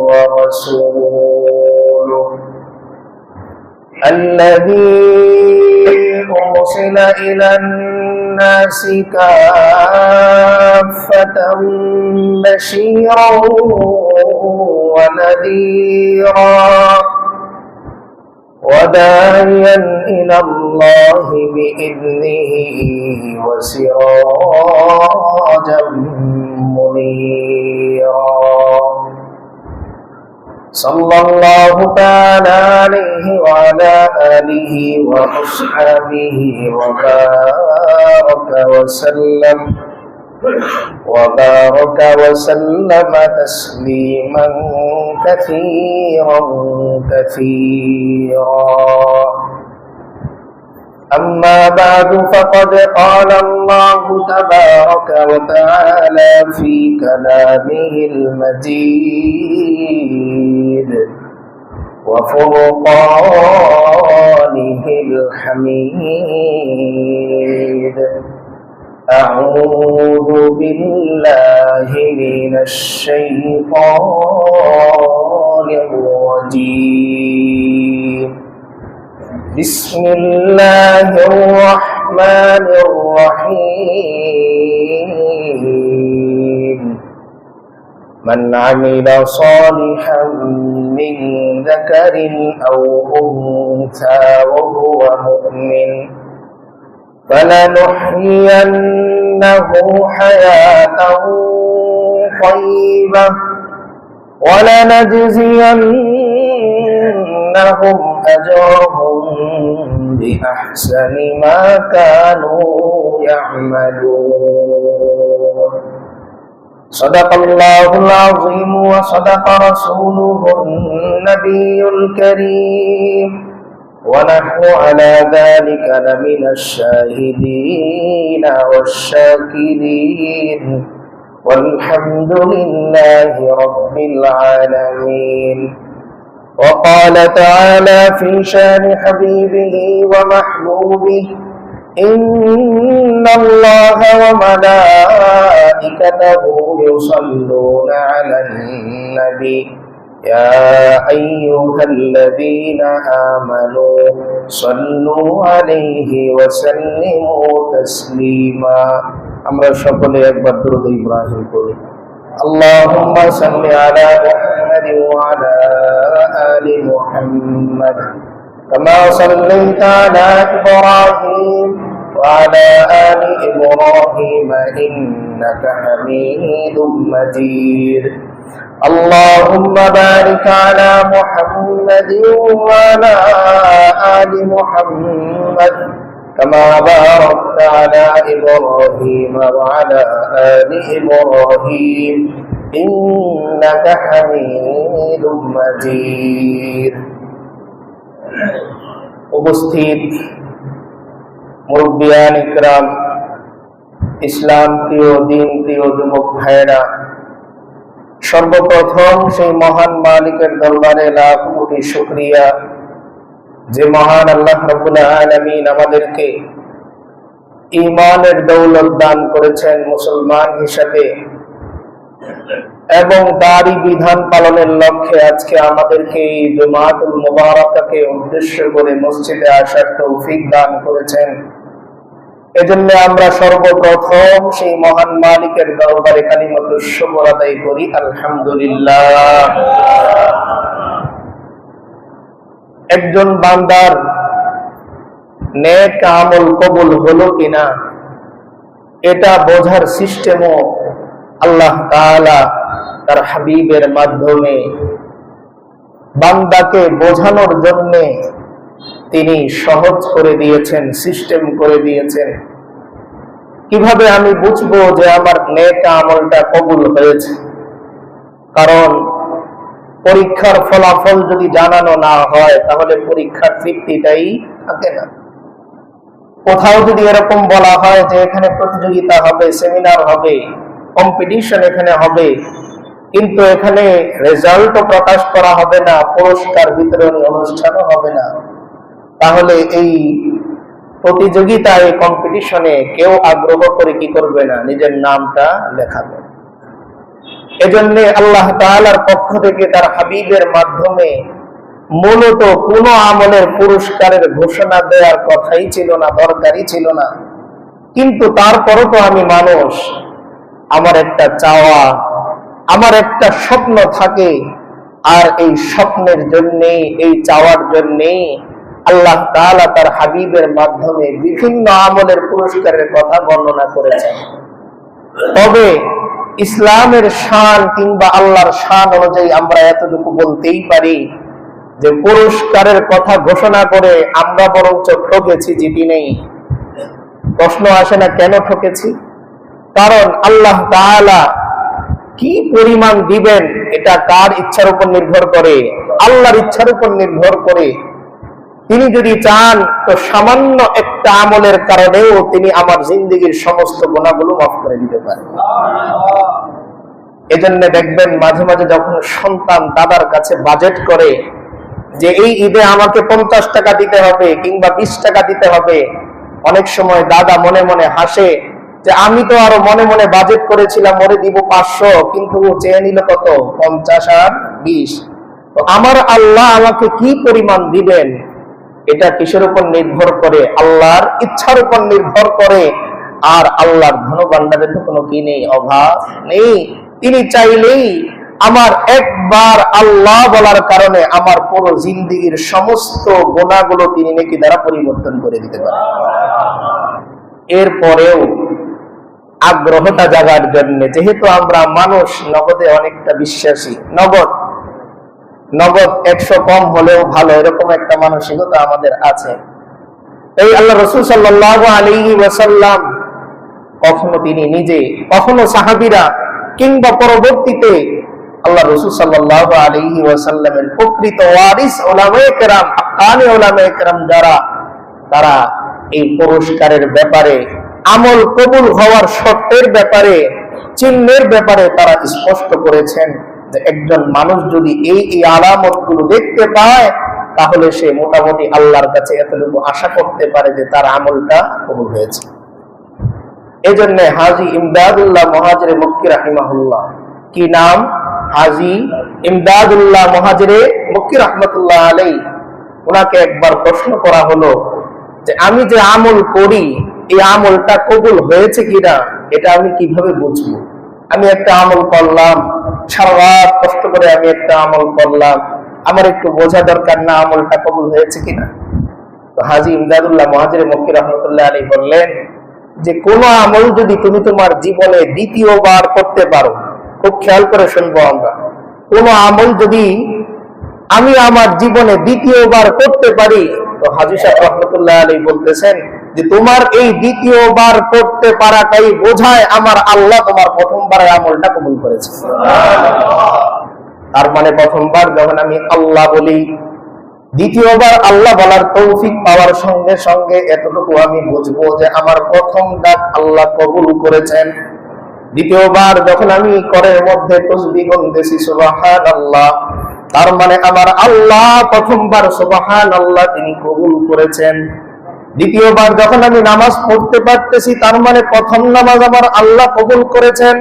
ورسوله الذي أرسل إلى الناس كافة بشيرا ونذيرا وداعيا إلى الله بإذنه وسراجا منيرا صلى الله تعالى عليه وعلى آله وأصحابه وبارك وسلم تسليما كثيرا أما بعد فقد قال الله تبارك وتعالى في كلامه المجيد وفرقانه الحميد أعوذ بالله من الشيطان الرجيم بسم الله الرحمن الرحيم من عمل صالحا من ذكر أو أنثى وهو مؤمن فلنحيينه حياة طيبة ولنجزينهم أجرهم بأحسن ما كانوا يعملون صدق الله العظيم وصدق رسوله النبي الكريم ونحن على ذلك لمن الشاهدين والشاكرين والحمد لله رب العالمين وقال تعالى في شان حبيبه ومحبوبه إن الله وملائكته يصلون على النبي يا أيها الذين آمنوا صلوا عليه وسلموا تسليما আমরা সকলে একবার দরুদ ইব্রাহিম পড়ি اللهم صل على محمد وعلى آل محمد كما صليت على إبراهيم وعلى آل إبراهيم إنك حميد مجيد اللهم بارك على محمد وعلى آل محمد كما باركت على إبراهيم وعلى آل إبراهيم إنك حميد مجيد উপস্থিত মুরব্বিয়ান ইকরাম, ইসলাম প্রিয়, দিন প্রিয় যুবক ভাইয়েরা, সর্বপ্রথম সেই মহান মালিকের দরবারে লাখ কোটি শুকরিয়া যে মহান আল্লাহ রাব্বুল আলামিন আমাদেরকে ঈমানের দৌলত দান করেছেন মুসলমান হিসেবে এবং তারই বিধান পালনের লক্ষ্যে আজকে আমাদেরকে এই জুমাতুল মুবারাকাকে উদ্দেশ্য করে মসজিদে আসার তৌফিক দান করেছেন। এজন্য আমরা সর্বপ্রথম সেই মহান মালিকের দরবারে কালিমাতুশ শুকর আদায় করি, আলহামদুলিল্লাহ। একজন বান্দার নেক আমল কবুল হলো কিনা এটা বোঝার সিস্টেমও আল্লাহ তাআলা তার হাবিবের মাধ্যমে বান্দাকে বোঝানোর জন্য তিনি সহজ করে দিয়েছেন, সিস্টেম করে দিয়েছেন। কিভাবে আমি বুঝবো যে আমার নেক আমলটা কবুল হয়েছে? কারণ পরীক্ষার ফলাফল যদি জানানো না হয় তাহলে পরীক্ষার তৃপ্তিটাই থাকে না। কোথাও যদি এরকম বলা হয় যে এখানে প্রতিযোগিতা হবে, সেমিনার হবে, কম্পিটিশন এখানে হবে, কিন্তু এখানে রেজাল্টও প্রকাশ করা হবে না, পুরস্কার বিতরণী অনুষ্ঠানও হবে না, তাহলে এই প্রতিযোগিতায়, কম্পিটিশনে কেউ আগ্রহ করে কি করবে না? নিজের নামটা লেখাবে। এজন্য আল্লাহ তাআলার পক্ষ থেকে তার হাবিবের মাধ্যমে মূলত কোন আমলের পুরস্কারের ঘোষণা দেওয়ার কথাই ছিল না, দরকারই ছিল না। কিন্তু তারপরও তো আমি মানুষ, আমার একটা চাওয়া, আমার একটা স্বপ্ন থাকে, আর এই স্বপ্নের জন্যে, এই চাওয়ার জন্যে আল্লাহ তাআলা তার হাবিবের মাধ্যমে বিভিন্ন আমলের পুরস্কারের কথা বর্ণনা করেছেন। তবে ইসলামের শান কিংবা আল্লাহর শান অনুযায়ী আমরা এতটুকু বলতেই পারি যে পুরস্কারের কথা ঘোষণা করে আমরা বরঞ্চ ঠকেছি, জিতি নেই। প্রশ্ন আসে না কেন ঠকেছি? কারণ আল্লাহ তাআলা কি পরিমাণ দিবেন এটা কার ইচ্ছার উপর নির্ভর করে? আল্লাহর ইচ্ছার উপর নির্ভর করে। তিনি যদি চান তো সামান্য একটা আমলের কারণেও তিনি আমার জিন্দেগীর সমস্ত গুনাহগুলো মাফ করে দিতে পারেন। এজন্য দেখবেন মাঝে মাঝে যখন সন্তান দাদার কাছে বাজেট করে যে এই ঈদে আমাকে 50 টাকা দিতে হবে কিংবা 20 টাকা দিতে হবে, অনেক সময় দাদা মনে মনে হাসে যে আমি তো আরো মনে মনে বাজেট করেছিলাম ওরে দিব 500, কিন্তু ও চেয়ে নিল কত? 50 আর 20। তো আমার আল্লাহ আমাকে কি পরিমাণ দিবেন এটা কিসের উপর নির্ভর করে? আল্লাহর ইচ্ছার উপর নির্ভর করে। আর আল্লাহর ধনভাণ্ডারে তো কোনো কি নেই, অভাব নেই। তিনি চাইলেই আমার একবার আল্লাহ বলার কারণে আমার পুরো জিন্দেগীর সমস্ত গুনাহগুলো তিনি নেকি দ্বারা পরিবর্তন করে দিতে পারেন। এরপরেও আগ্রহটা জাগার জন্য, যেহেতু আমরা মানুষ নগদে অনেকটা বিশ্বাসী, নগদ 100 কম হলেও ভালো, এরকম একটা মানসিকতা আমাদের আছে। এই আল্লাহ রাসূল সাল্লাল্লাহু আলাইহি ওয়াসাল্লাম কখনো তিনি নিজে, কখনো সাহাবীরা, কিংবা পরবর্তীতে আল্লাহ রাসূল সাল্লাল্লাহু আলাইহি ওয়াসাল্লামের প্রকৃত ওয়ারিস উলামায়ে কেরাম, হাক্কানি উলামায়ে কেরাম যারা, তারা এই পুরস্কারের ব্যাপারে, আমল কবুল হওয়ার শর্তের ব্যাপারে, চিহ্নের ব্যাপারে তারা স্পষ্ট করেছেন যে একজন মানুষ যদি এই আলামতগুলো দেখতে পায় তাহলে সে মোটামুটি আল্লাহর কাছে এতটুকু আশা করতে পারে যে তার আমলটা কবুল হয়েছে। এজন্য হাজী ইমদাদুল্লাহ মুহাজিরে মক্কি রাহিমাহুল্লাহ, কি নাম? হাজী ইমদাদুল্লাহ মুহাজিরে মক্কি রাহমাতুল্লাহ আলাইহি, ওনাকে একবার প্রশ্ন করা হলো যে আমি যে আমল করি এই আমলটা কবুল হয়েছে কিনা এটা আমি কিভাবে বুঝবো? আমি একটা আমল করলাম, সারা রাত কষ্ট করে আমি একটা আমল করলাম, আমার একটু বোঝা দরকার না আমলটা কবুল হয়েছে কিনা? তো হাজী ইমদাদুল্লাহ মুহাজিরে মক্কি রাহমাতুল্লাহ আলাইহি বললেন যে কোন আমল যদি তুমি তোমার জীবনে দ্বিতীয়বার করতে পারো, খুব খেয়াল করে শুনবো আমরা, কোন আমল যদি আমি আমার জীবনে দ্বিতীয়বার করতে পারি, তো হাজী সাহেব রাহমাতুল্লাহ আলাইহি বলতেছেন যে তোমার এই দ্বিতীয়বার করতে পারাটাই বোঝায় আমার আল্লাহ তোমার প্রথমবারের আমলটা কবুল করেছে। তার মানে প্রথমবার যখন আমি আল্লাহ বলি, দ্বিতীয়বার আল্লাহ বলার তৌফিক পাওয়ার সঙ্গে সঙ্গে এতটুকু আমি বুঝবো যে আমার প্রথম ডাক আল্লাহ কবুল করেছেন। দ্বিতীয়বার যখন আমি করের মধ্যে তাসবিহ গুনতেছি সুবহানাল্লাহ, তার মানে আমার আল্লাহ প্রথমবার সুবহানাল্লাহ তিনি কবুল করেছেন। দ্বিতীয়বার যখন আমি নামাজ পড়তে পারতেছি, তার মানে প্রথম নামাজ আমার আল্লাহ কবুল করেছেন।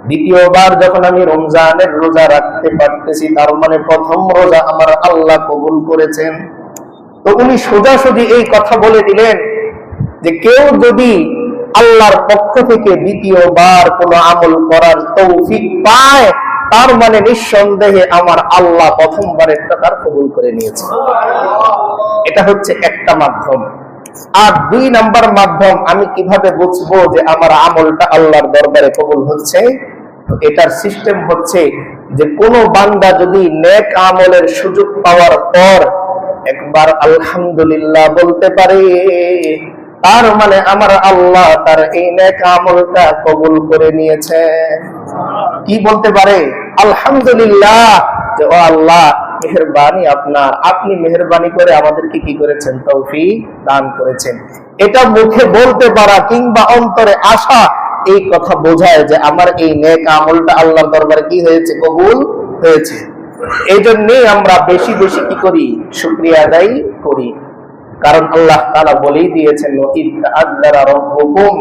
দ্বিতীয়বার যখন আমি রমজানের রোজা রাখতে পারতেছি, তার মানে প্রথম রোজা আমার আল্লাহ কবুল করেছেন। তো উনি সোজাসুজি এই কথা বলে দিলেন যে কেউ যদি আল্লাহর পক্ষ থেকে দ্বিতীয়বার কোন আমল করার তৌফিক পায়, তার মানে নিঃসন্দেহে আমার আল্লাহ প্রথমবারের তার কবুল করে নিয়েছে। এটা হচ্ছে একটা মাধ্যম। আর 2 নাম্বার মাধ্যম, আমি কিভাবে বুঝবো যে আমার আমলটা আল্লাহর দরবারে কবুল হচ্ছে? তো এটার সিস্টেম হচ্ছে যে কোন বান্দা যদি নেক আমলের সুযোগ পাওয়ার পর একবার আলহামদুলিল্লাহ বলতে পারে, তার মানে আমার আল্লাহ তার এই নেক আমলটা কবুল করে নিয়েছে। কি বলতে পারে? আলহামদুলিল্লাহ, যে ও আল্লাহ মেহেরবানি আপনার, আপনি মেহেরবানি করে আমাদেরকে কি করেছেন? তৌফিক দান করেছেন। এটা মুখে বলতে পারা কিংবা অন্তরে আসা, এই কথা বোঝায় যে আমার এই নেক আমলটা আল্লাহর দরবারে কি হয়েছে? কবুল হয়েছে। এই জন্যই আমরা বেশি বেশি কি করি? শুকরিয়া আদায় করি। কারণ আল্লাহ তাআলা বলেই দিয়েছেন, ওয়া ইদ তাআযারা রাব্বুকুম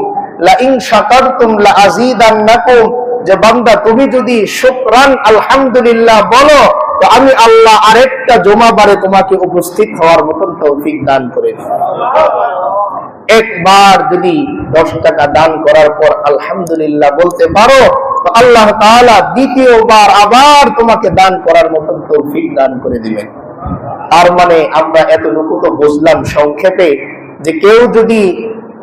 লা ইন শাকারতুম লা আযীদান্নাকুম যে বান্দা তুমি যদি শুকরান আলহামদুলিল্লাহ বলো, তো আমি আল্লাহ আরেকটা জুমাবারে তোমাকে উপস্থিত হওয়ার মতন তৌফিক দান করে দিই। একবার যদি 10 টাকা দান করার পর আলহামদুলিল্লাহ বলতে পারো, তো আল্লাহ তাআলা দ্বিতীয়বার আবার তোমাকে দান করার মতন তৌফিক দান করে দিবেন। তার মানে আমরা এতটুকু তো বুঝলাম সংক্ষেপে, যে কেউ যদি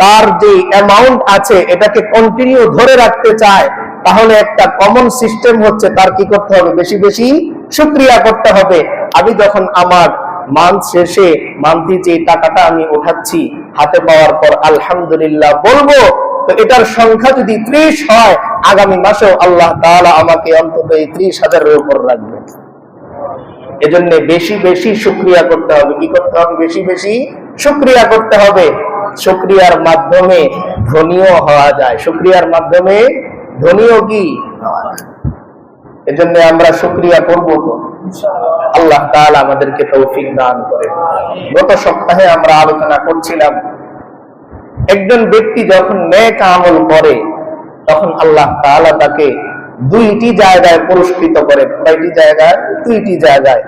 তার যে অ্যামাউন্ট আছে এটাকে কন্টিনিউ ধরে রাখতে চায়, তাহলে একটা কমন সিস্টেম হচ্ছে তার কি করতে হবে, বেশি বেশি শুকরিয়া করতে হবে। আমি যখন আমার মান্থ শেষে মান্থলি যে টাকাটা আমি উঠাচ্ছি হাতে পাওয়ার পর আলহামদুলিল্লাহ বলবো, তো এটার সংখ্যা যদি 30 হয়, আগামী মাসেও আল্লাহ তাআলা আমাকে অন্তত এই 30,000-এর উপর রাখবে। এজন্য বেশি বেশি শুকরিয়া করতে হবে। কি করতে হবে? বেশি বেশি শুকরিয়া করতে হবে। শুকরিয়ার মাধ্যমে ধনীও হওয়া যায়, শুকরিয়ার মাধ্যমে ধনীও কি হওয়া যায়। এজন্য আমরা শুকরিয়া করব তো আল্লাহ তাআলা আমাদেরকে তৌফিক দান করে। গত সপ্তাহে আমরা আলোচনা করছিলাম, একজন ব্যক্তি যখন নেক আমল করে তখন আল্লাহ তাআলা তাকে 2টি জায়গায় পুরস্কৃত করেন। কয়টি জায়গায়? 2টি জায়গায়।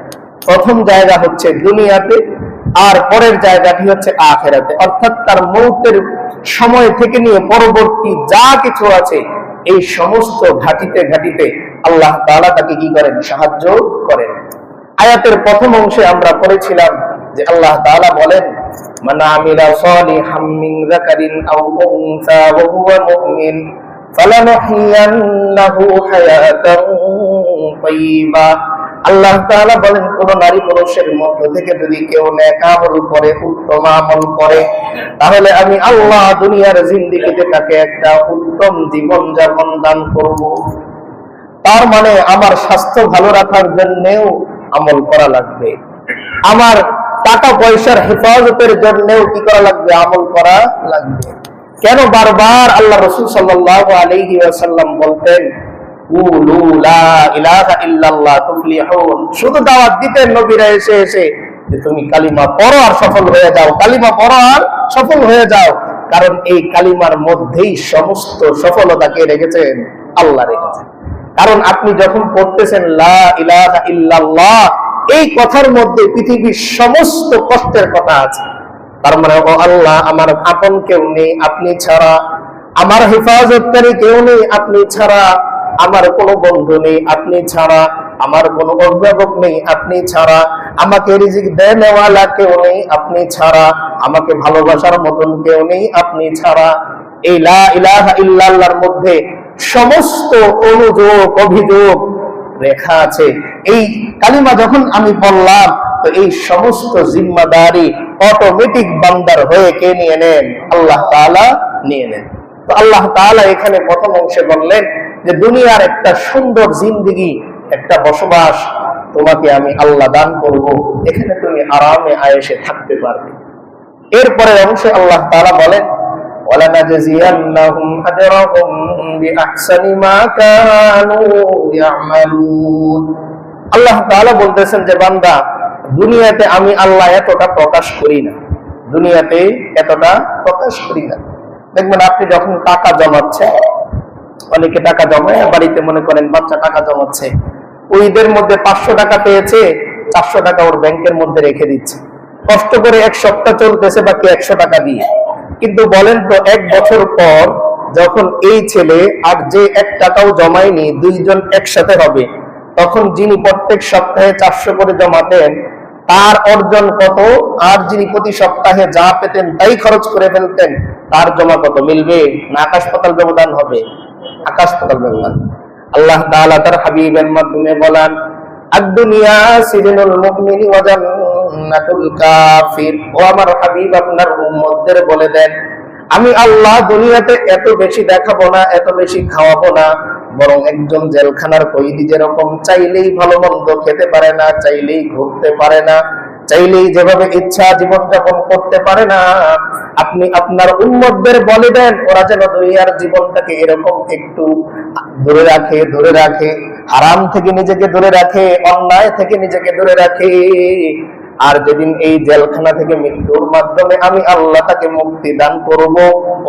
প্রথম জায়গা হচ্ছে দুনিয়াতে, আর পরের জায়গাটি হচ্ছে আখিরাতে। অর্থাৎ তার মৌতের সময় থেকে নিয়ে পরবর্তী যা কিছু আছে এই সমস্ত ঘাটিতে ঘাটিতে আল্লাহ তাআলা তাকে কি করেন? সাহায্য করেন। আয়াতের প্রথম অংশে আমরা পড়েছিলাম যে আল্লাহ তাআলা বলেন, মান আমিলা সালিহাম মিন যাকারিন আও উনসা ওয়া হুয়া মুমিন ফালানুহইয়ান্নাহু হায়াতান তাইয়্যিবা। আল্লাহ তাআলা বলেন, কোন নারী পুরুষের মধ্য থেকে যদি কেউ নেক আমল করে, উত্তম আমল করে, তাহলে আমি আল্লাহ দুনিয়ার জিন্দেগিতে তাকে একটা উত্তম জীবন যাপন দান করব। তার মানে আমার স্বাস্থ্য ভালো রাখার জন্যও আমল করা লাগবে, আমার টাকা পয়সার হেফাজতের জন্যও কি করা লাগবে? আমল করা লাগবে। কেন বারবার আল্লাহ রাসূল সাল্লাল্লাহু আলাইহি ওয়াসাল্লাম বলতেন, কুলু লা ইলাহা ইল্লাল্লাহ তুফলিহুন। শুধু দাওয়াত দিতেন নবীরা এসে এসে যে তুমি কালিমা পড়ো আর সফল হয়ে যাও, কালিমা পড়ো আর সফল হয়ে যাও। কারণ এই কালিমার মধ্যেই সমস্ত সফলতাকে রেখেছেন আল্লাহ রেখেছেন। কারণ আপনি যখন পড়তেছেন লা ইলাহা ইল্লাল্লাহ, এই কথার মধ্যে পৃথিবীর সমস্ত কষ্টের কথা আছে। তার মানে ও আল্লাহ, আমার আপন কেউ নেই আপনি ছাড়া, আমার হেফাজতকারী কেউ নেই আপনি ছাড়া, আমার কোনো বন্ধু নেই আপনি ছাড়া, আমার কোনো অভিভাবক নেই আপনি ছাড়া, আমাকে রিজিক দেওয়ালা কেউ নেই আপনি ছাড়া, আমাকে ভালোবাসার মতন কেউ নেই আপনি ছাড়া। এই লা ইলাহা ইল্লাল্লাহর মধ্যে সমস্ত অনুযোগ অভিযোগ রেখা আছে। এই কালিমা যখন আমি বললাম, তো এই সমস্ত জিম্মাদারি অটোমেটিক বান্দার হয়ে কে নিয়ে নেন? আল্লাহ তাআলা নিয়ে নেন। তো আল্লাহ তাআলা এখানে প্রথম অংশে বললেন যে দুনিয়ার একটা সুন্দর জিন্দেগি, একটা বসবাস তোমাকে আমি আল্লাহ দান করব, এখানে তুমি আরামে আয়েশে থাকতে পারবে। এরপরে অংশে আল্লাহ তাআলা বলেন, ওয়ালানাজজিয়ান্নাহুম আজরাহুম বিআহসানি মা কানু ইয়ামালুন। আল্লাহ তাআলা বলতেছেন যে বান্দা, দুনিয়াতে আমি আল্লাহ এতটা প্রকাশ করি না, দুনিয়াতে এতটা প্রকাশ করি না। দেখবেন আপনি যখন টাকা জমাচ্ছে, অনেকে টাকা জমায় বাড়িতে, মনে করেন বাচ্চা টাকা জমাচ্ছে, ওইদের মধ্যে 500 টাকা পেয়েছে, 400 টাকা ওর ব্যাংকের মধ্যে রেখে দিচ্ছে, কষ্ট করে 1 সপ্তাহ চলতেছে বাকি 100 টাকা দিয়ে। কিন্তু বলেন তো 1 বছর পর যখন এই ছেলে আর যে 1 টাকাও জমায়নি, দুইজন একসাথে হবে, তখন যিনি প্রত্যেক সপ্তাহে 400 করে জমাতেন তার অর্জন কত, আর যিনি প্রতি সপ্তাহে যা পেতেন তাই খরচ করে ফেলতেন তার জমা কত? মিলবে না? আকাশ পাতাল ব্যবধান হবে, আকাশ পাতাল ব্যবধান। আল্লাহ তাআলা তার হাবিবের মাধ্যমে বলেন, আদ-দুনিয়া সিজনুল মুমিনি ওয়া জান্নাতুল কাফির। ও আমার হাবিব, আপনার উম্মতদের বলে দেন, আমি আল্লাহ দুনিয়াতে এত বেশি দেখাবো না, এত বেশি খাওয়াবো না, বরং একজন জেলখানার কয়েদি যেরকম চাইলেই ভালো মন্দ খেতে পারে না, চাইলেই ঘুরতে পারে না, চাইলেই যেভাবে ইচ্ছা জীবনযাপন করতে পারে না, আপনি আপনার উম্মতদের বলে দেন ওরা যেন দুনিয়ার জীবনটাকে এরকম একটু ধরে রাখে, হারাম থেকে নিজেকে দূরে রাখে, অন্যায় থেকে নিজেকে দূরে রাখে। আর যেদিন এই জেলখানা থেকে মৃত্যুর মাধ্যমে আমি আল্লাহ তাকে মুক্তি দান করব,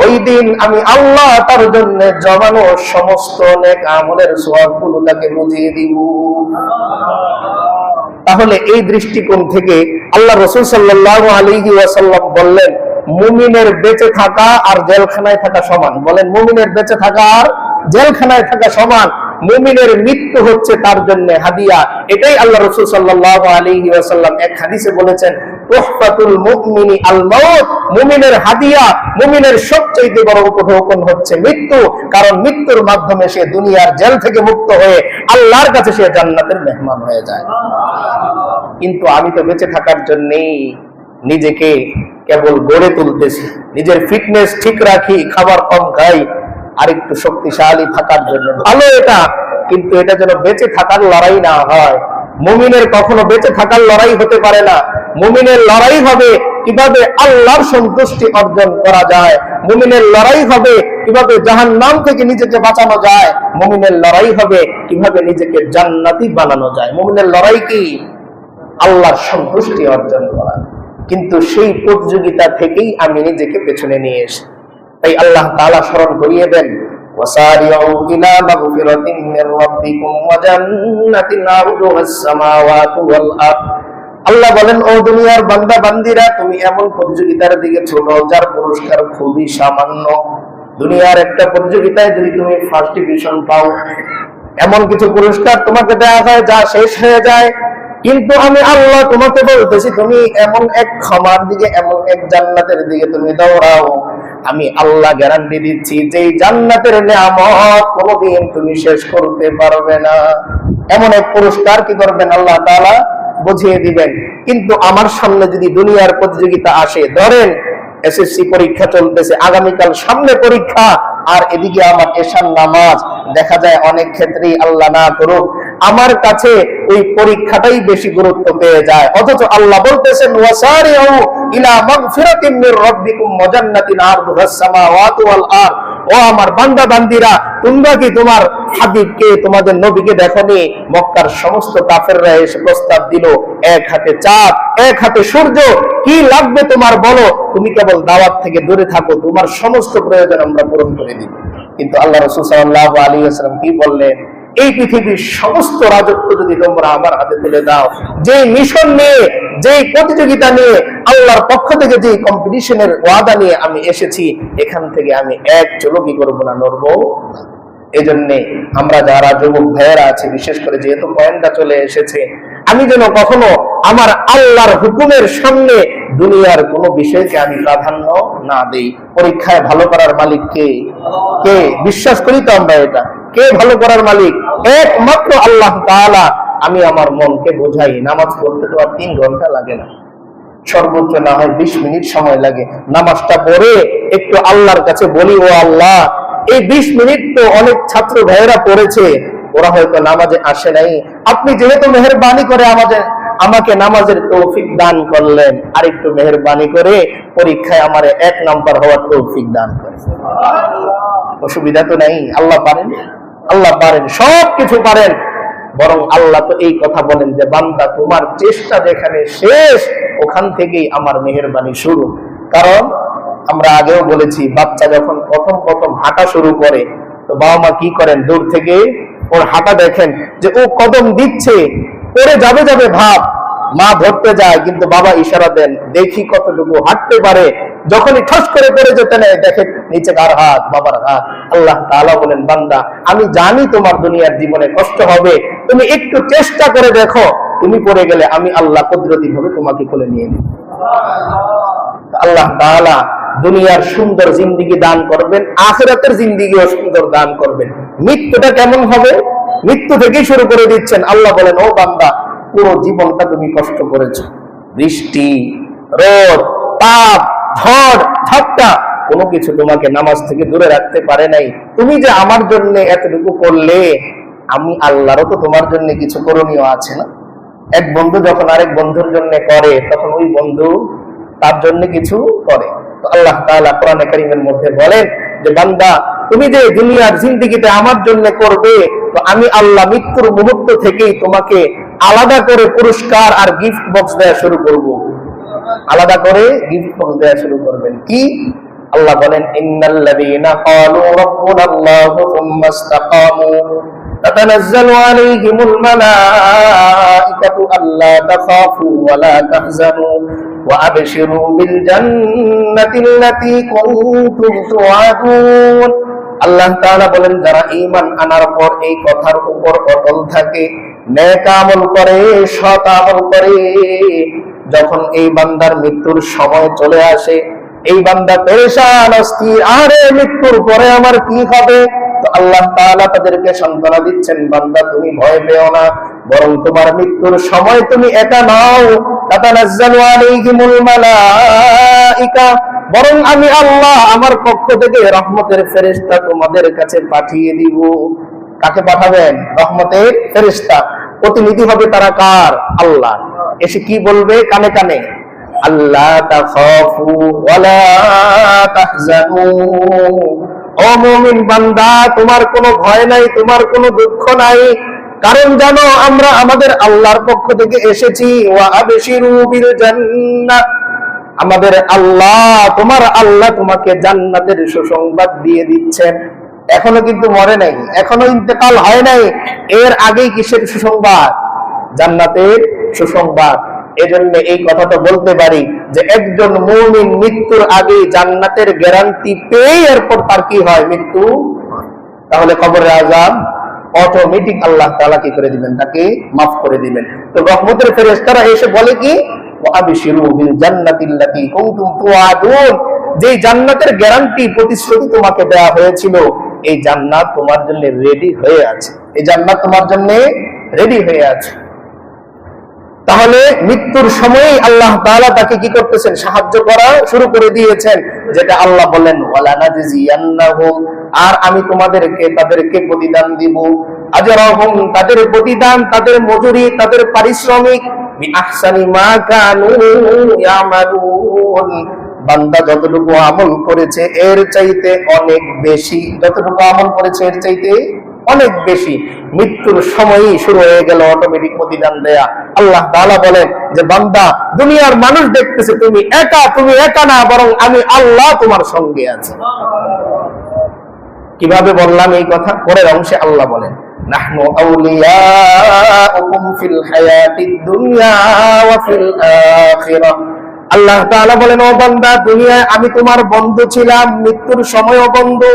ওই দিন আমি আল্লাহ তার জন্য জমানো সমস্ত নেক আমলের সওয়াবগুলো তাকে বুঝিয়ে দিব। তাহলে এই দৃষ্টিকোণ থেকে আল্লাহ রাসূল সাল্লাল্লাহু আলাইহি ওয়াসাল্লাম বললেন, মুমিনের বেঁচে থাকা আর জেলখানায় থাকা সমান। বলেন, মুমিনের বেঁচে থাকা আর জেলখানায় থাকা সমান। মুমিনের মৃত্যু হচ্ছে তার জন্য হাদিয়া। এটাই আল্লাহ রাসূল সাল্লাল্লাহু আলাইহি ওয়াসাল্লাম এক হাদিসে বলেছেন, তুহফাতুল মুমিনি আল মাউত। মুমিনের হাদিয়া, মুমিনের সবচেয়ে বড় উপঢৌকন হচ্ছে মৃত্যু। কারণ মৃত্যুর মাধ্যমে সে দুনিয়ার জেল থেকে মুক্ত হয়ে আল্লাহর কাছে সে জান্নাতের মেহমান হয়ে যায়। কিন্তু আমি তো বেঁচে থাকার জন্যই নিজেকে কেবল গড়ে তুলতেছি, নিজের ফিটনেস ঠিক রাখি, খাবার কম খাই, আর একটু শক্তিশালী থাকার জন্য। ভালো এটা, কিন্তু এটা যেন বেঁচে থাকার লড়াই না হয়। মুমিনের কখনো বেঁচে থাকার লড়াই হতে পারে না। মুমিনের লড়াই হবে কিভাবে আল্লাহর সন্তুষ্টি অর্জন করা যায়। মুমিনের লড়াই হবে কিভাবে জাহান্নাম থেকে নিজেকে বাঁচানো যায়। মুমিনের লড়াই হবে কিভাবে নিজেকে জান্নাতি বানানো যায়। মুমিনের লড়াই কি? আল্লাহর সন্তুষ্টি অর্জন করা। কিন্তু সেই প্রতিযোগিতা থেকেই আমি নিজেকে পেছনে নিয়ে এসে, তাই আল্লাহ তাআলা স্মরণ করিয়ে দেন, ওয়াসারিউ ইলা মাগফিরাতিন মির রাব্বিকুম ওয়া জান্নাতিন আরদুহাস সামাওয়াতু ওয়াল আরদ। আল্লাহ বলেন, ও দুনিয়ার বান্দা বান্দিরা, তুমি এমন প্রতিযোগিতার দিকে ছোট যার পুরস্কার খুবই সামান্য। দুনিয়ার একটা প্রতিযোগিতায় যদি তুমি ফার্স্ট ডিভিশন পাও, এমন কিছু পুরস্কার তোমাকে দেওয়া হয় যা শেষ হয়ে যায়। কিন্তু আমি আল্লাহ তোমাকে বলতেছি, তুমি এমন এক ক্ষমার দিকে, এমন এক জান্নাতের দিকে তুমি দৌড়াও, আমি আল্লাহ গ্যারান্টি দিচ্ছি যে জান্নাতের নেয়ামত কোনোদিন তুমি শেষ করতে পারবে না। এমন এক পুরস্কার কি করবেন আল্লাহ তাআলা বুঝিয়ে দিবেন। কিন্তু আমার সামনে যদি দুনিয়ার প্রতিযোগিতা আসে, ধরেন এসএসসি পরীক্ষা চলতেছে, আগামীকাল সামনে পরীক্ষা, আর এদিকে আমার এশার নামাজ, দেখা যায় অনেক ক্ষেত্রেই আল্লাহ না করুক আমার কাছে ওই পরীক্ষাটাই বেশি গুরুত্ব পেয়ে যায়। অথচ আল্লাহ বলতেছেন, ওয়াসারিউ ইলা মাগফিরাতিন মির রাব্বিকুম ওয়া জান্নাতিন আরদুহাস সামাওয়াতু ওয়াল আরদ। ও আমার বান্দা বান্দিরা, তোমরা কি তোমার হাবিবকে, তোমাদের নবীকে দেখোনি? মক্কার সমস্ত কাফেররা এসে প্রস্তাব দিল, এক হাতে চাঁদ, এক হাতে সূর্য, কি লাগবে তোমার বলো, তুমি কেবল দাওয়াত থেকে দূরে থাকো, তোমার সমস্ত প্রয়োজন আমরা পূরণ করে দিব। কিন্তু আল্লাহ রাসূল সাল্লাল্লাহু আলাইহি ওয়াসাল্লাম কি বললেন? এই পৃথিবীর সমস্ত রাজত্ব যদি তোমরা আমার হাতে তুলে দাও, যে মিশন নিয়ে, যে প্রতিযোগিতা নিয়ে, আল্লাহর পক্ষ থেকে যে কম্পিটিশনের ওয়াদা নিয়ে আমি এসেছি, এখান থেকে আমি এক চুলো কি করবো না, নড়বো। এই জন্যে আমরা যারা যুবক ভাইয়েরা আছে, বিশেষ করে যেহেতু পয়েন্টটা চলে এসেছে, আমি যেন কখনো আমার আল্লাহর হুকুমের সামনে দুনিয়ার কোনো বিষয়কে আমি প্রাধান্য না দেই। পরীক্ষায় ভালো করার মালিক কে? কে? বিশ্বাস করি তো আমরা এটা। কে ভালো করার মালিক? একমাত্র আল্লাহ তাআলা। আমি আমার মনকে বোঝাই, নামাজ পড়তে তো আর 3 ঘন্টা লাগে না, সর্বোচ্চ না হয় 20 মিনিট সময় লাগে। নামাজটা পড়ে একটু আল্লাহর কাছে বলি, ও আল্লাহ, এই 20 মিনিট তো অনেক ছাত্র ভাইয়েরা পড়েছে, ওরা হয়তো নামাজে আসে নাই, আপনি যেহেতু মেহেরবানি করে আমাকে নামাজের তৌফিক দান করলেন, আর একটু মেহেরবানি করে পরীক্ষায় আমার 1 নাম্বার হওয়ার তৌফিক দান করেন। অসুবিধা তো নাই, আল্লাহ পারেন, আল্লাহ পারেন, সবকিছু পারেন। বরং আল্লাহ তো এই কথা বলেন যে, বান্দা তোমার চেষ্টা যেখানে শেষ, ওখান থেকেই আমার মেহেরবানি শুরু। কারণ আমরা আগেও বলেছি, বাচ্চা যখন প্রথম হাঁটা শুরু করে, তো বাবা মা কি করেন, দূর থেকে ওর হাঁটা দেখেন যে ও কদম দিচ্ছে, পড়ে যাবে ভাব, মা ধরতে যায়, কিন্তু বাবা ইশারা দেন, দেখি কতটুকু হাঁটতে পারে। যখনই ঠস করে পড়ে যেতে নেয়, দেখে নিচে কার হাত, বাবার হাত। আল্লাহ তাআলা বলেন, বান্দা আমি জানি তোমার দুনিয়ার জীবনে কষ্ট হবে, তুমি একটু চেষ্টা করে দেখো, তুমি পড়ে গেলে আমি আল্লাহ কুদরতি ভাবে তোমাকে কোলে নিয়ে নিব। আল্লাহ তাআলা দুনিয়ার সুন্দর জিন্দেগি দান করবেন, আখিরাতের জিন্দেগিও সুন্দর দান করবেন। মৃত্যুটা কেমন হবে? মৃত্যু থেকেই শুরু করে দিচ্ছেন। আল্লাহ বলেন, ও বান্দা, পুরো জীবনটা তুমি কষ্ট করেছো, বৃষ্টি, রোদ, তাপ, ঝড়, ঝাপটা, কোনো কিছু তোমাকে নামাজ থেকে দূরে রাখতে পারে নাই। তুমি যে আমার জন্য এতটুকু করলে, আমি আল্লাহরও তো তোমার জন্য কিছু করণীয় আছে না? এক বন্ধু যখন আরেক বন্ধুর জন্য করে, তখন ওই বন্ধু তার জন্য কিছু করে। তো আল্লাহ তাআলা কোরআনে কারীমের মধ্যে বলেন যে, বান্দা তুমি যে দুনিয়ার জিন্দেগিতে আমার জন্য করবে, তো আমি আল্লাহ মৃত্যুর মুহূর্ত থেকেই তোমাকে আলাদা করে পুরস্কার আর গিফট বক্স দেওয়া শুরু করব। আলাদা করে গিফট বক্স দেওয়া শুরু করবেন। কি? আল্লাহ বলেন, ইন্নাল্লাযীনা ক্বালু রাব্বুনাল্লাহু সুম্মা ইসতাকামু তাতানাজ্জালু আলাইহিমুল মালাঈকাতু আল্লা তাখাফু ওয়া লা তাহজানু ওয়া আবশিরু বিল জান্নাতিল্লাতী কুনতুম তুআদুন। আল্লাহ তাআলা বলেন, যারা ঈমান আনার পর এই কথার উপর অটল থাকে, নেক আমল করে, সৎ আমল করে, যখন এই বান্দার মৃত্যুর সময় চলে আসে, এই বান্দা পেরেশান, অস্থির, আরে মৃত্যুর পরে আমার কি হবে? তো আল্লাহ তাআলা তাদেরকে সান্ত্বনা দিচ্ছেন, বান্দা তুমি ভয় পেও না, বরং তোমার মৃত্যুর সময় তুমি একা নাও। তাতানাজ্জালু আলাইহিমুল মালাঈকা, বরং আমি আল্লাহ আমার পক্ষ থেকে রহমতের ফেরেশতা তোমাদের কাছে পাঠিয়ে দিব। কাকে পাঠাবেন? রহমতের ফেরেশতা। প্রতিনিধি হবে তারা কার? আল্লাহ। এসে কি বলবে কানে কানে? আল্লাহ তাখাফু ওয়া লা তাহজানু, ও মুমিন বান্দা, তোমার কোনো ভয় নাই, তোমার কোনো দুঃখ নাই, কারণ জানো আমরা আমাদের আল্লাহর পক্ষ থেকে এসেছি। ওয়া আবশিরু বিল জান্নাহ, আমাদের আল্লাহ, তোমার আল্লাহ তোমাকে জান্নাতের সুসংবাদ দিয়ে দিচ্ছেন। এখনো কিন্তু মরে নাই, এখনো ইন্তেকাল হয় নাই, এর আগেই কিসের সুসংবাদ? জান্নাতের সুসংবাদ। এজন্য এই কথাটা বলতে পারি যে একজন মুমিন মৃত্যুর আগে জান্নাতের গ্যারান্টি পেয়ে এরপর তার কি হয়? মৃত্যু। তাহলে কবরের আযাব অটোমেটিক আল্লাহ তাআলা কি করে দিবেন? তাকে মাফ করে দিবেন। তো রহমতের ফেরেশতারা এসে বলে কি? ওয়া আবশিরু বিল জান্নাতিল্লাতী কুনতুম তুআদুন, যে জান্নাতের গ্যারান্টি প্রতিশ্রুতি তোমাকে দেওয়া হয়েছিল, এই জান্নাত তোমার জন্য রেডি হয়ে আছে, এই জান্নাত তোমার জন্য রেডি হয়ে আছে। তাহলে মৃত্যুর সময়ই আল্লাহ তাআলা তাকে কি করতেছেন? সাহায্য করা শুরু করে দিয়েছেন, যেটা আল্লাহ বলেন, ওয়ালা নাজজিয়ান্নাহুম, আর আমি তাদেরকে প্রতিদান দিব, আজরাহুম, তাদের প্রতিদান, তাদের মজুরি, তাদের পারিশ্রমিক, বিআহসানি মা কানু ইয়ামালুন, বান্দা যতটুকু আমল করেছে এর চাইতে অনেক বেশি, যতটুকু আমল করেছে এর চাইতে অনেক বেশি। মৃত্যুর সময়ই শুরু হয়ে গেল অটোমেটিক প্রতিদান দেয়া। আল্লাহ তাআলা বলেন যে বান্দা, দুনিয়ার মানুষ দেখতেছে তুমি একা না, বরং আমি আল্লাহ তোমার সঙ্গে আছি। কিভাবে বললাম এই কথা? পরের অংশে আল্লাহ বলেন, নাহনু আউলিয়াউকুম ফিল হায়াতিদ দুনিয়া ওয়া ফিল আখিরাহ। আল্লাহ তাআলা বলেন, ও বান্দা, দুনিয়ায় আমি তোমার বন্ধু ছিলাম, মৃত্যুর সময়ও বন্ধু,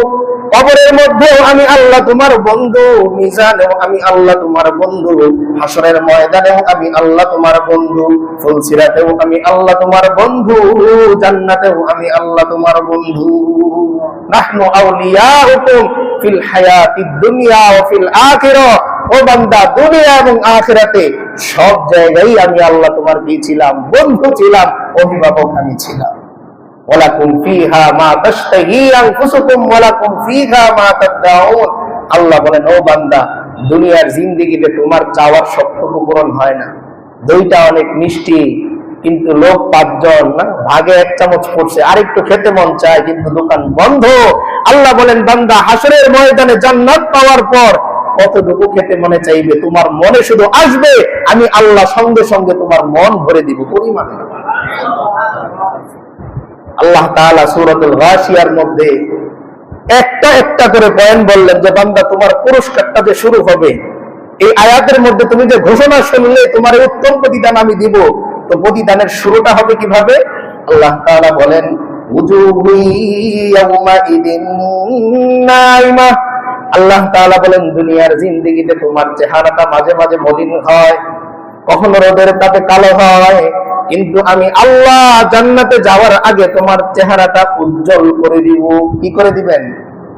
কবরের মধ্যেও আমি আল্লাহ তোমার বন্ধু, মিজানেও আমি আল্লাহ তোমার বন্ধু, হাসরের ময়দানেও আমি আল্লাহ তোমার বন্ধু, ফুলসিরাতেও আমি আল্লাহ তোমার বন্ধু, জান্নাতেও আমি আল্লাহ তোমার বন্ধু। নাহনু আউলিয়াউকুম ফিল হায়াতিদ দুনিয়া ওয়া ফিল আখিরাহ, ও বান্দা, দুনিয়া এবং আখিরাতে সব জায়গায় আমি আল্লাহ তোমার কি ছিলাম? বন্ধু ছিলাম, অভিভাবক আমি ছিলাম। ওয়ালাকুম ফিহা মা তাশতাহি আনফুসুকুম ওয়ালাকুম ফিহা মা তাদউন। আল্লাহ বলেন, ও বান্দা, দুনিয়ার জিন্দেগিতে তোমার চাওয়ার সবটুকু পূরণ হয় না। দইটা অনেক মিষ্টি, কিন্তু লোক 5 জন না, ভাগে 1 চামচ পড়ছে, আরেকটু খেতে মন চায়, কিন্তু দোকান বন্ধ। আল্লাহ বলেন, বান্দা, হাসরের ময়দানে জান্নাত পাওয়ার পর কতটুকু খেতে মনে চাইবে? তোমার মনে শুধু আসবে, আমি আল্লাহ সঙ্গে সঙ্গে তোমার মন ভরে দিব, পরিমাণে। আল্লাহ তাআলা সূরাতুল গাশিয়ার মধ্যে একটা একটা করে পয়েন্ট বললেন যে বান্দা, তোমার পুরস্কারটা যে শুরু হবে, এই আয়াতের মধ্যে তুমি যে ঘোষণা শুনলে তোমার উত্তম প্রতিদান আমি দিব, তো প্রতিদানের শুরুটা হবে কিভাবে? আল্লাহ তাআলা বলেন, উজুহু ইয়াউমাইদিন নাইমা। আল্লাহ তাআলা বলেন, দুনিয়ার জিন্দেগিতে তোমার চেহারাটা মাঝে মাঝে মলিন হয়, কখনো রোদের তাপে কালো হয়, কিন্তু আমি আল্লাহ জান্নাতে যাওয়ার আগে তোমার চেহারাটা উজ্জ্বল করে দিব। কি করে দিবেন?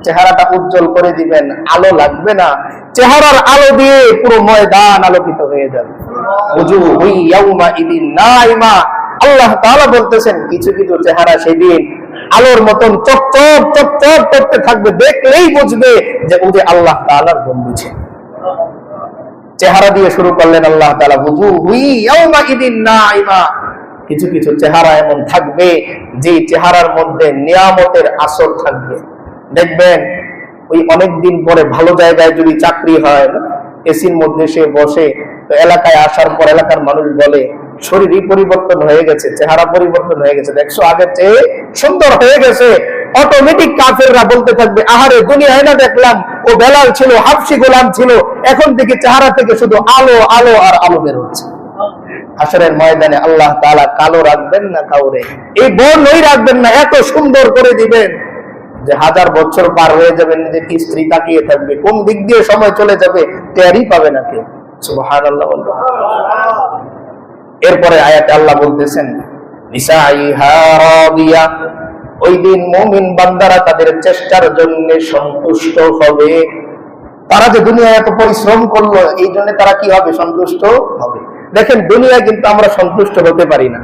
চেহারাটা উজ্জ্বল করে দিবেন, আলো লাগবে না, চেহারার আলো দিয়ে পুরো ময়দান আলোকিত হয়ে যাবে। উজুহু ইয়াউমাইদিন নাইমা। আল্লাহ তাআলা বলতেছেন, কিছু কিছু চেহারা সেদিন আলোর মতন চকচক চকচক করতে থাকবে, দেখলেই বুঝবে যে ও যে আল্লাহ তাআলার বন্ধু ছিল। চেহারা দিয়ে শুরু করলেন আল্লাহ তাআলা, উজুহু ইয়াউমাইদিন নাইমা। কিছু কিছু চেহারা এমন থাকবে যে চেহারার মধ্যে নিয়ামতের আসর থাকবে। দেখবেন ওই অনেকদিন পরে ভালো জায়গায় যদি চাকরি হয়, এসির মধ্যে সে বসে, তো এলাকায় আসার পর এলাকার মানুষ বলে শরীরই পরিবর্তন হয়ে গেছে, চেহারা পরিবর্তন হয়ে গেছে, দেখছো আগের চেয়ে সুন্দর হয়ে গেছে। অটোমেটিক কাফেররা বলতে থাকবে, আহারে দুনিয়ায় না দেখলাম ও বেলাল ছিল, হাবশি গোলাম ছিল, এখন থেকে চেহারা থেকে শুধু আলো আলো আর আলো বের হচ্ছে। হাসরের ময়দানে আল্লাহ তাআলা কালো রাখবেন না কাউরে, এই বর্ণই রাখবেন না, এত সুন্দর করে দিবেন যে 1000 বছর পার হয়ে যাবেন, নিজের স্ত্রী তাকিয়ে থাকবে, কোন দিক দিয়ে সময় চলে যাবে টেরই পাবে না কেউ। সুবহানাল্লাহ। এরপরে আয়াতে আল্লাহ বলতেছেন লিসাইহা রাদিয়া, ওই দিন মুমিন বান্দারা তাদের চেষ্টার জন্য সন্তুষ্ট হবে। তারা যে দুনিয়ায় এত পরিশ্রম করলো, এই জন্য তারা কি হবে? সন্তুষ্ট হবে। দেখেন দুনিয়ায় কিন্তু আমরা সন্তুষ্ট হতে পারি না।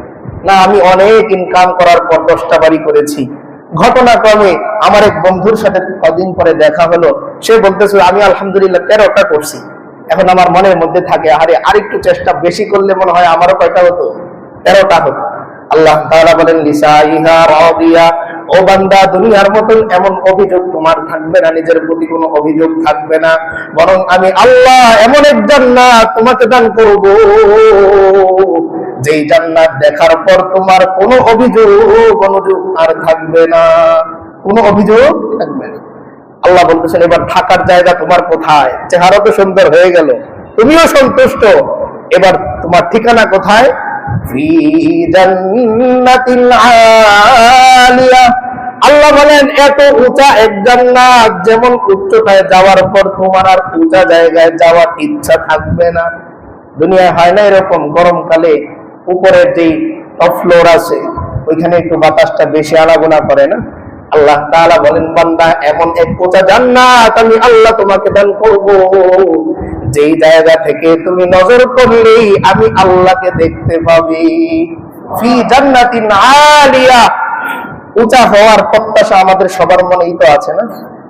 না, আমি অনেক ইনকাম করার পর 10টা বাড়ি করেছি। ঘটনাক্রমে আমার এক বন্ধুর সাথে কদিন পরে দেখা হলো, সে বলতেছে আমি আলহামদুলিল্লাহ 13টা করছি। এখন আমার মনের মধ্যে থাকে, আরে আরেকটু চেষ্টা বেশি করলে মনে হয় আমারও কয়টা হতো? 13টা হতো। আল্লাহ তাআলা বলেন লিসাইহা রাদিয়া, ও বান্দা দুনিয়ার মতন এমন অভিযোগ তোমার থাকবে না, নিজের প্রতি কোনো অভিযোগ থাকবে না, বরং আমি আল্লাহ এমন এক জান্নাত তোমাকে দান করব, যেই জান্নাত দেখার পর তোমার কোনো অভিযোগ অনুযোগ আর থাকবে না, কোনো অভিযোগ থাকবে না। আল্লাহ বলতেছেন এবার থাকার জায়গা তোমার কোথায়? চেহারা তো সুন্দর হয়ে গেল, তুমিও সন্তুষ্ট, এবার তোমার ঠিকানা কোথায়? ফি জান্নাতিল আলিয়া। আল্লাহ বলেন এত উঁচা এক জান্নাত, যেমন উচ্চতায় যাওয়ার পর তোমার আর উঁচা জায়গায় যাওয়ার ইচ্ছা থাকবে না। দুনিয়ায় হয় না এরকম, গরমকালে উপরের যে টপ ফ্লোর আছে ওইখানে একটু বাতাসটা বেশি আনাগোনা করে না? আল্লাহ তাআলা বলেন বান্দা এমন এক উঁচা জান্নাত আমি আল্লাহ তোমাকে দান করব, যেই জায়গা থেকে তুমি নজর করলেই আমি আল্লাহকে দেখতে পাবি। ফি জান্নাতিন আলিয়া, উঁচা হওয়ার প্রত্যাশা আমাদের সবার মনেই তো আছে না?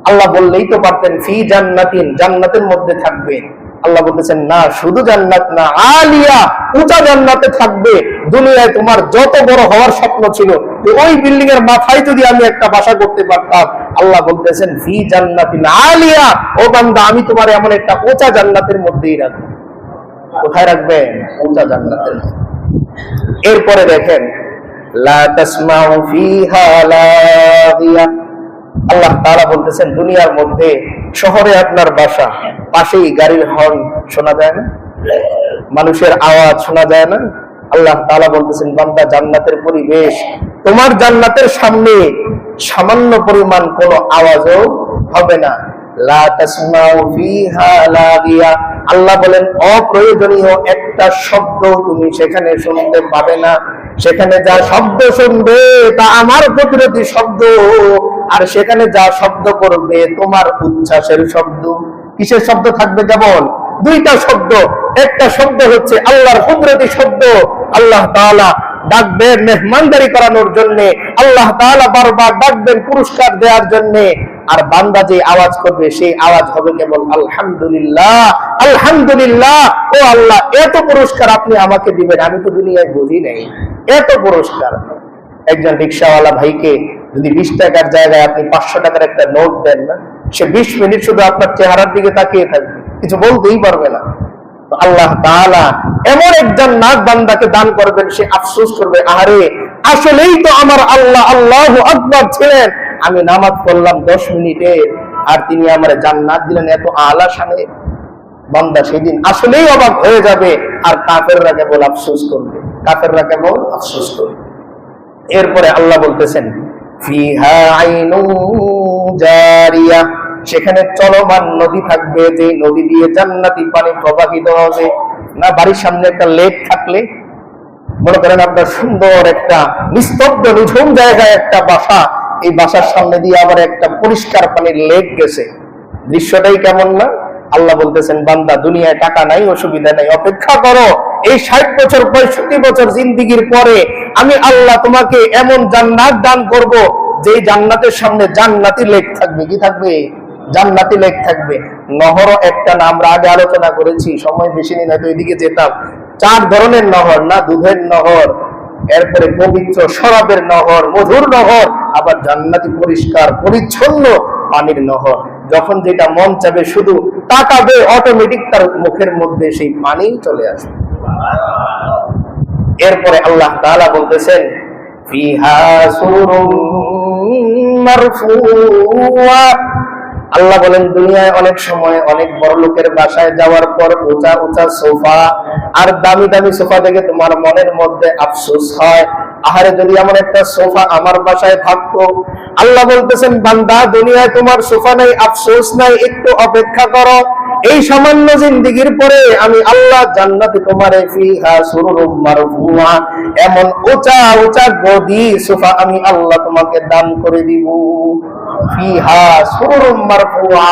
আল্লাহ বললেই তো পারতেন ফি জান্নাতিন, জান্নাতের মধ্যে থাকবে। আল্লাহ বলতেছেন না, শুধু জান্নাত না, আলিয়া, উঁচা জান্নাতে থাকবে। দুনিয়ায় তোমার যত বড় হওয়ার স্বপ্ন ছিল, ওই বিল্ডিং এর মাথায় যদি আমি একটা বাসা করতে পারতাম, আল্লাহ বলতেছেন ফি জান্নাতিন আলিয়া, ও বান্দা আমি তোমার এমন একটা উঁচা জান্নাতের মধ্যেই রাখবো। কোথায় রাখবেন? উঁচা জান্নাতের মধ্যে। এরপরে দেখেন লা তাসমাউ ফিহা লাগিয়া, আল্লাহ তাআলা বলতেছেন দুনিয়ার মধ্যে শহরে আপনার বাসা, পাশেই গাড়ির হর্ন শোনা যায় না, মানুষের আওয়াজ শোনা যায় না? আল্লাহ তাআলা বলতেছেন বান্দা জান্নাতের পরিবেশ, তোমার জান্নাতের সামনে সামান্য পরিমাণ কোনো আওয়াজও হবে না। লা তাসমাউ ফিহা লাগিয়া, আল্লাহ বলেন অপ্রয়োজনীয় একটা শব্দ তুমি সেখানে শুনতে পাবে না। সেখানে যা শব্দ শুনবে তা আমার প্রতিরোধী শব্দ, আর সেখানে যা শব্দ করবে তোমার উচ্ছ্বাসের শব্দ। কিসের শব্দ থাকবে? কেবল দুইটা শব্দ। একটা শব্দ হচ্ছে আল্লাহর কুদরতি শব্দ, আল্লাহ তাআলা ডাকবেন মেহমানদারি করানোর জন্য, আল্লাহ তাআলা বারবার ডাকবেন পুরস্কার দেওয়ার জন্য, আর বান্দা যে আওয়াজ করবে সেই আওয়াজ হবে কেবল আলহামদুলিল্লাহ, আলহামদুলিল্লাহ, ও আল্লাহ এত পুরস্কার আপনি আমাকে দিবেন, আমি তো দুনিয়ায় বুঝি নাই এত পুরস্কার। একজন রিকশাওয়ালা ভাইকে যদি 20 টাকার জায়গায় আপনি 500 টাকার একটা নোট দেন না, সে 20 মিনিট শুধু আপনার চেহারার দিকে তাকিয়ে থাকবে, কিছু বলতেই পারবে না। তো আল্লাহ তাআলা এমন এক জান্নাত বান্দাকে দান করবেন, সে আফসোস করবে আরে আসলেই তো আমার আল্লাহ আল্লাহু আকবার ছিলেন, আমি নামাজ পড়লাম 10 মিনিটে আর তিনি আমার জান্নাত দিলেন এত আলা শানে। বান্দা সেদিন আসলেই অবাক হয়ে যাবে, আর কাফেররা কেবল আফসোস করবে, কাফেররা কেবল আফসোস করবে। এরপরে আল্লাহ বলতেছেন ফিহা আইনুন জারিয়া, সেখানে চলমান নদী থাকবে, যে নদী দিয়ে জান্নাতি পানি প্রবাহিত হবে। না, বাড়ির সামনে একটা লেক থাকলে, মনে করেন আপনার সুন্দর একটা নিস্তব্ধ নিঝুম জায়গায় একটা বাসা, এই বাসার সামনে দিয়ে আবার একটা পরিষ্কার পানির লেক গেছে, দৃশ্যটাই কেমন না? আল্লাহ বলতেছেন বান্দা দুনিয়ায় টাকা নাই, অসুবিধা নাই, অপেক্ষা করো, এই 60 বছর 65 বছর জিন্দেগির পরে আমি আল্লাহ তোমাকে এমন জান্নাত দান করব, যে জান্নাতের সামনে জান্নাতি লেক থাকবে। কি থাকবে? জান্নাতি লেক থাকবে। নহর একটা না, আমরা আগে আলোচনা করেছি, সময় বেশি নেই, হয়তো এদিকে যেতাম। 4 ধরনের নহর, না দুধের নহর, এরপরে পবিত্র শরাবের নহর, মধুর নহর, আবার জান্নাতি পরিষ্কার পরিচ্ছন্ন পানির নহর। যখন যেটা মন চাবে শুধু তাকাবে, অটোমেটিক তার মুখের মধ্যে সেই পানি চলে আসবে। এরপরে আল্লাহ তাআলা বলতেছেন ফিহা সুরুম মারফুয়া। আল্লাহ বলেন দুনিয়ায় অনেক সময় অনেক বড় লোকের বাসায় যাওয়ার পর উঁচা উঁচা সোফা আর দামি দামি সোফা দেখে তোমার মনের মধ্যে আফসোস হয়, আহারে যদি এমন একটা সোফা আমার বাসায় থাকতো। আল্লাহ বলতেছেন বান্দা দুনিয়ায় তোমার সোফা নাই, আফসোস নাই, একটু অপেক্ষা করো, এই সামান্য জিন্দেগির পরে আমি আল্লাহ জান্নাতে তোমারে ফিহা সুরুরুম মারফুয়া, এমন উঁচা উঁচা গদি সোফা আমি আল্লাহ তোমাকে দান করে দিব। ফিহা সুরুরুম মারফুয়া,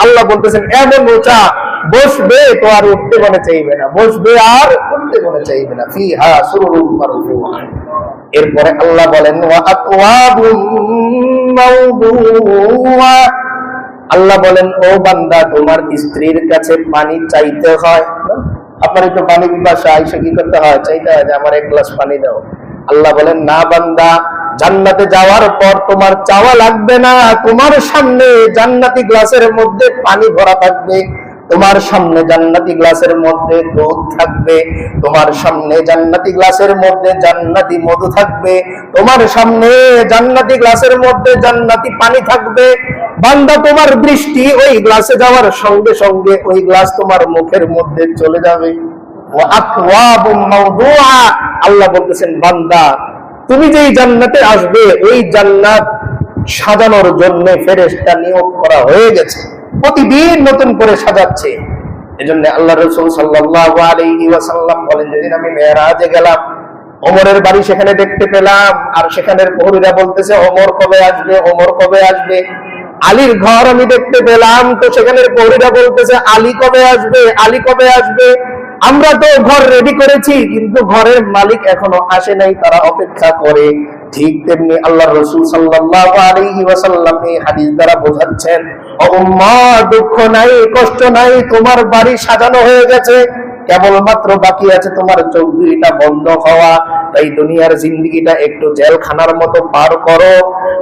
আল্লাহ বলতেছেন এমন উঁচা, বসবে তো আর উঠতে মনে চাইবে না, বসবে আর উঠতে মনে চাইবে না। ফিহা সুরুরুম মারফুয়া। এরপরে আল্লাহ বলেন ওয়া আকওয়াবুম মাওদুয়া। আল্লাহ বলেন ও বান্দা তোমার স্ত্রীর কাছে পানি চাইতে হয়, আপনার একটু পানি পিপাসা আইসে কি করতে হয়, চাইতে হয় যে আমার এক গ্লাস পানি দাও। আল্লাহ বলেন না বান্দা, জান্নাতে যাওয়ার পর তোমার চাওয়া লাগবে না, তোমার সামনে জান্নাতি গ্লাসের মধ্যে পানি ভরা থাকবে, তোমার সামনে জান্নাতি গ্লাসের মধ্যে দুধ থাকবে, তোমার সামনে জান্নাতি গ্লাসের মধ্যে জান্নাতি মধু থাকবে, তোমার সামনে জান্নাতি গ্লাসের মধ্যে জান্নাতি পানি থাকবে। বান্দা তোমার দৃষ্টি ওই গ্লাসে যাওয়ার সঙ্গে সঙ্গে ওই গ্লাস তোমার মুখের মধ্যে চলে যাবে। ওয়া আকওয়াবুম মাওদুআ। আল্লাহ বলতেছেন বান্দা তুমি যেই জান্নাতে আসবে ওই জান্নাত সাজানোর জন্য ফেরেশতা নিয়োগ করা হয়ে গেছে, প্রতিদিন নতুন করে সাজাচ্ছে। এজন্য আল্লাহ রাসূল সাল্লাল্লাহু আলাইহি ওয়াসাল্লাম বলেন যেদিন আমি মেরাজে গেলাম, ওমরের বাড়ি সেখানে দেখতে পেলাম, আর সেখানের প্রহরীরা বলতেছে ওমর কবে আসবে, ওমর কবে আসবে। আলীর ঘর আমি দেখতে পেলাম, তো সেখানের প্রহরীরা বলতেছে আলী কবে আসবে, আলী কবে আসবে। আমরা তো ঘর রেডি করেছি কিন্তু ঘরের মালিক এখনো আসে নাই, তারা অপেক্ষা করে। ঠিক তেমনি আল্লাহর রাসূল সাল্লাল্লাহু আলাইহি ওয়াসাল্লাম এই হাদিস দ্বারা বোঝাচ্ছেন ও উম্মত দুঃখ নাই, কষ্ট নাই, তোমার বাড়ি সাজানো হয়ে গেছে, কেবলমাত্র বাকি আছে তোমার চোখ দুইটা বন্ধ হওয়া। তাই দুনিয়ার জিন্দেগিটা একটু জেলখানার মতো পার করো,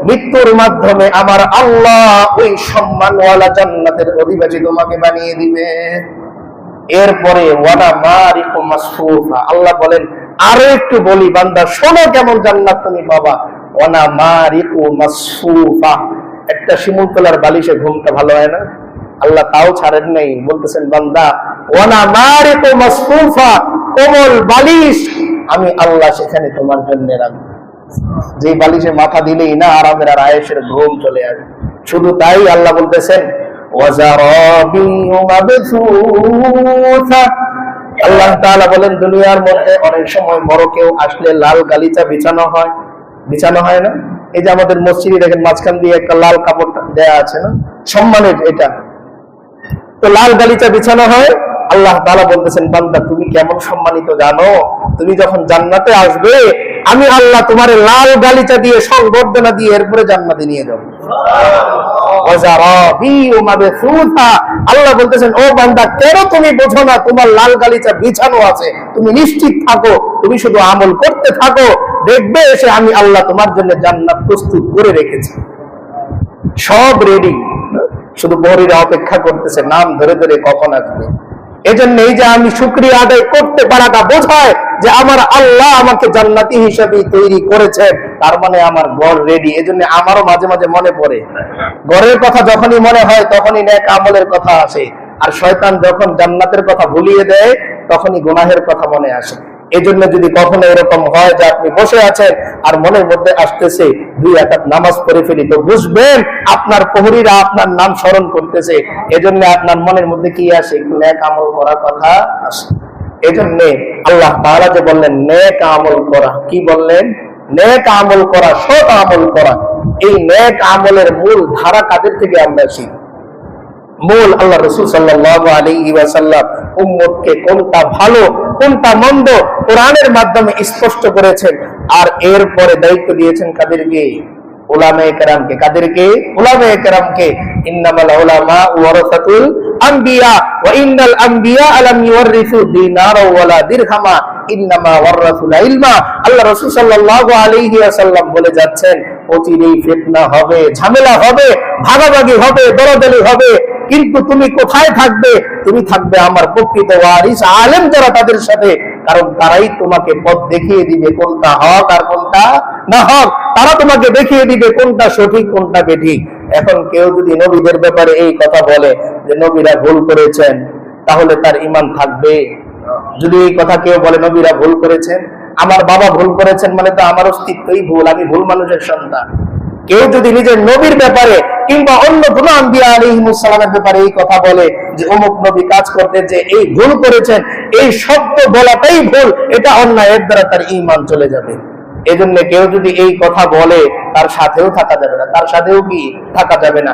মৃত্যুর মাধ্যমে আমার আল্লাহ ওই সম্মানওয়ালা জান্নাতের অধিবাসী তোমাকে বানিয়ে দিবে। এরপরে ওয়ালা মারিকু মাসফুফা, আল্লাহ বলেন আরো একটু বলি বান্দা শোনো কেমন জান্নাত তুমি পাবা। ওয়ালা মারিকু মাসফুফা, একটা শিমুল তলার বালিশে ঘুমটা ভালো হয় না, আল্লাহ তাও ছাড়েন নাই, বলতেছেন বান্দা ওয়ালা মারিকু মাসফুফা, কোমল বালিশ আমি আল্লাহ সেখানে তোমার জন্য রাখবো, যে বালিশে মাথা দিলেই না আরামের আর আয়েশের ঘুম চলে আসে। শুধু তাই আল্লাহ বলতেছেন আল্লাহ তাআলা বলেন দুনিয়ার মধ্যে অনেক সময় বড় কেউ আসলে লাল গালিচা বিছানো হয়, বিছানো হয় না? এই যে আমাদের মসজিদে দেখেন মাঝখান দিয়ে একটা লাল কাপড় দেয়া আছে না, সম্মানের এটা, তো লাল গালিচা বিছানো হয়। আল্লাহ তাআলা বলতেছেন বান্দা তুমি কেমন সম্মানিত জানো, তুমি যখন জান্নাতে আসবে আমি আল্লাহ তোমার লাল গালিচা দিয়ে সংবর্ধনা দিয়ে এরপরে জান্নাতে নিয়ে যাব। আল্লাহ বলতেছেন ও বান্দা কেন তুমি বোঝো না, তোমার লাল গালিচা বিছানো আছে, তুমি নিশ্চিত থাকো, তুমি শুধু আমল করতে থাকো, দেখবে এসে আমি আল্লাহ তোমার জন্য জান্নাত প্রস্তুত করে রেখেছি, সব রেডি, শুধু বহরীরা অপেক্ষা করতেছে নাম ধরে ধরে কখন আসবে। এজন্য এই যে আমি শুকরিয়া আদায় করতে পারাটা বোঝায় যে আমার আল্লাহ আমাকে জান্নাতি হিসেবে তৈরি করেছেন, তার মানে আমার ঘর রেডি। এজন্য আমারও মাঝে মাঝে মনে পড়ে, ঘরের কথা যখনই মনে হয় তখনই নেক আমলের কথা আসে, আর শয়তান যখন জান্নাতের কথা ভুলিয়ে দেয় তখনই গুনাহের কথা মনে আসে। এজন্য যদি কখনো এরকম হয় যে আপনি বসে আছেন আর মনের মধ্যে আসতেছে দুই রাকাত নামাজ পড়ে ফেলি, তো বুঝবেন আপনার প্রহরীরা আপনার নাম স্মরণ করতেছে, এজন্য আপনার মনের মধ্যে কি আসে, একটু নেক আমল করার কথা আসে। এজন্য আল্লাহ তাআলা যে বললেন নেক আমল করা, কি বললেন? নেক আমল করা, সৎ আমল করা। এই নেক আমলের মূল ধারা কাদের থেকে আমরা শিখি? মূল আল্লাহ রাসূল সাল্লাল্লাহু আলাইহি ওয়াসাল্লাম উম্মতকে কোনটা ভালো কোনটা মন্দ কোরআনের মাধ্যমে স্পষ্ট করেছেন, আর এরপরে দায়িত্ব দিয়েছেন কাদেরকে? উলামায়ে কেরামকে। কাদেরকে? উলামায়ে কেরামকে। ইন্নামাল উলামা ওয়ারাসাতুল আম্বিয়া ওয়া ইন্নাল আম্বিয়া লাম ইউরিসু দিনারা ওয়ালা দিরহামা ইন্নামা ওয়ারাসুল ইলমা। আল্লাহ রাসূল সাল্লাল্লাহু আলাইহি ওয়াসাল্লাম বলে যাচ্ছেন অচিরেই ফিতনা হবে, ঝামেলা হবে, ভাগাভাগি হবে, দলাদলি হবে, কিন্তু তুমি কোথায় থাকবে? তুমি থাকবে আমার প্রকৃত ওয়ারিস আলেম যারা তাদের সাথে, কারণ তারাই তোমাকে পথ দেখিয়ে দিবে কোনটা হক আর কোনটা না হক। তারা তোমাকে দেখিয়ে দিবে কোনটা সঠিক কোনটা বেঠিক। এখন কেউ যদি নবীদের ব্যাপারে এই কথা বলে যে নবীরা ভুল করেছেন, তাহলে তার ঈমান থাকবে? যদি এই কথা কেউ বলে নবীরা ভুল করেছেন, আমার বাবা ভুল করেছেন, মানে তো আমার অস্তিত্বই ভুল, আমি ভুল মানুষের সন্তান। কেউ যদি নিজের নবীর ব্যাপারে কিংবা অন্য কোন আম্বিয়া আলাইহিমুস সালামের ব্যাপারে এই কথা বলে যে অমুক নবী কাজ করতে যে এই ভুল করেছেন, এই শব্দ বলাটাই ভুল, এটা অন্যায়, এর দ্বারা তার ঈমান চলে যাবে। এজন্য কেউ যদি এই কথা বলে তার সাথেও থাকা যাবে না, তার সাথেও কি থাকা যাবে না।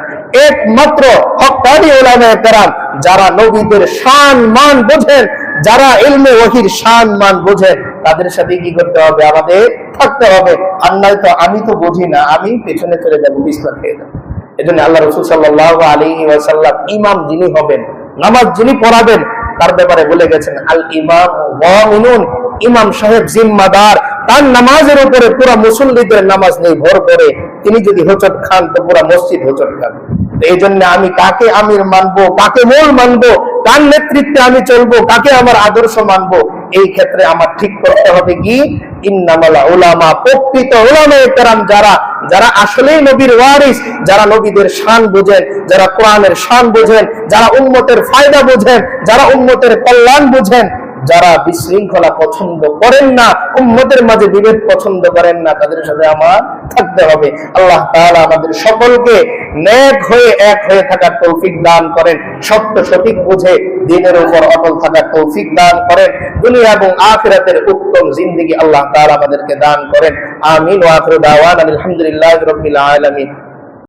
একমাত্র হক্কানি উলামায়ে কেরাম যারা নবীদের শান মান বোঝেন, যারা ইলমে ওহীর শান মান বোঝেন, তাদের সাথে কি করতে হবে? আমাদের থাকতে হবে। আর নয়তো আমি তো বুঝি না, আমি পেছনে চলে যাবো, বিসমিল্লাহ খেয়ে যাবো। এজন্য আল্লাহ রাসূল সাল্লাল্লাহু আলাইহি ওয়াসাল্লাম ইমাম যিনি হবেন, নামাজ যিনি পড়াবেন, তার ব্যাপারে বলে গেছেন আল ইমাম ওয়ামিনুন, ইমাম সাহেব জিম্মাদার, তার নামাজের উপরে পুরা মুসল্লিদের নামাজ নির্ভর করে। তিনি যদি হোঁচট খান তো পুরা মসজিদ হোঁচট খান। এই জন্য আমি কাকে আমির মানবো, কাকে মূল মানবো, কার নেতৃত্বে আমি চলবো, কাকে আমার আদর্শ মানবো, এই ক্ষেত্রে আমার ঠিক করতে হবে কি ইন্নামাল উলামা, প্রকৃত উলামায়ে কেরাম যারা, যারা আসলেই নবীর ওয়ারিস, যারা নবীদের শান বোঝেন, যারা কোরআনের শান বোঝেন, যারা উম্মতের ফায়দা বোঝেন, যারা উম্মতের কল্যাণ বোঝেন, যারা বিশৃঙ্খলা পছন্দ করেন না, উম্মতের মাঝে বিভেদ পছন্দ করেন না, তাদের সাথে আমার থাকতে হবে। আল্লাহ তাআলা আমাদের সকলকে নেক হয়ে এক হয়ে থাকার তৌফিক দান করেন, সত্য সঠিক বুঝে দ্বীনের উপর অটল থাকার তৌফিক দান করেন, দুনিয়া এবং আখিরাতের উত্তম জিন্দেগি আল্লাহ তাআলা আমাদেরকে দান করেন। আমিন ওয়া আখিরু দাওয়ানা আলহামদুলিল্লাহি রাব্বিল আলামিন।